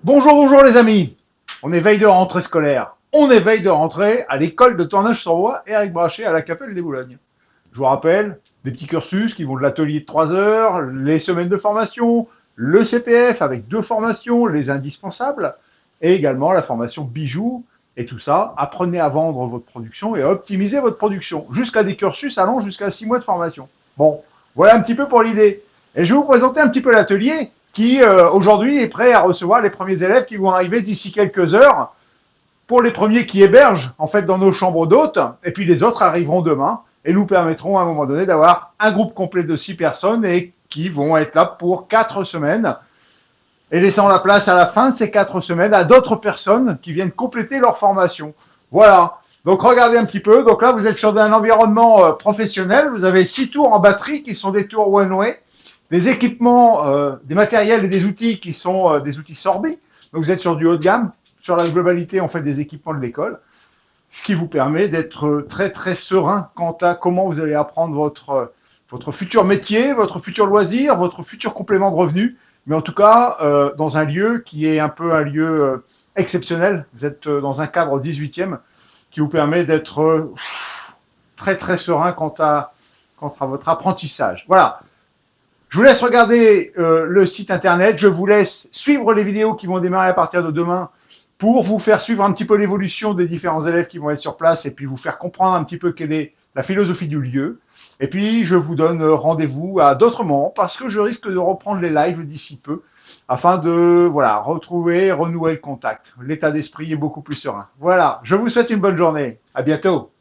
Bonjour, bonjour les amis. On est veille de rentrée scolaire. On est veille de rentrée à l'école de Tournage-sur-Voie et Eric Brachet à la Capelle des Boulognes. Je vous rappelle, des petits cursus qui vont de l'atelier de 3 heures, les semaines de formation, le CPF avec 2 formations, les indispensables, et également la formation bijoux. Et tout ça, apprenez à vendre votre production et à optimiser votre production, jusqu'à des cursus allant jusqu'à 6 mois de formation. Bon, voilà un petit peu pour l'idée. Et je vais vous présenter un petit peu l'atelier qui, aujourd'hui, est prêt à recevoir les premiers élèves qui vont arriver d'ici quelques heures, pour les premiers qui hébergent, en fait, dans nos chambres d'hôtes, et puis les autres arriveront demain et nous permettront à un moment donné d'avoir un groupe complet de 6 personnes et qui vont être là pour 4 semaines et laissant la place à la fin de ces 4 semaines à d'autres personnes qui viennent compléter leur formation. Voilà. Donc regardez un petit peu. Donc là, vous êtes sur un environnement professionnel. Vous avez 6 tours en batterie qui sont des tours one-way, des équipements, des matériels et des outils qui sont des outils Sorbi. Donc vous êtes sur du haut de gamme. Sur la globalité, en fait, des équipements de l'école, ce qui vous permet d'être très très serein quant à comment vous allez apprendre votre futur métier, votre futur loisir, votre futur complément de revenus, mais en tout cas dans un lieu qui est un peu un lieu exceptionnel. Vous êtes dans un cadre 18e qui vous permet d'être très très serein quant à votre apprentissage. Voilà. Je vous laisse regarder le site internet. Je vous laisse suivre les vidéos qui vont démarrer à partir de demain pour vous faire suivre un petit peu l'évolution des différents élèves qui vont être sur place et puis vous faire comprendre un petit peu quelle est la philosophie du lieu. Et puis, je vous donne rendez-vous à d'autres moments parce que je risque de reprendre les lives d'ici peu afin de, voilà, retrouver, renouer le contact. L'état d'esprit est beaucoup plus serein. Voilà. Je vous souhaite une bonne journée. À bientôt.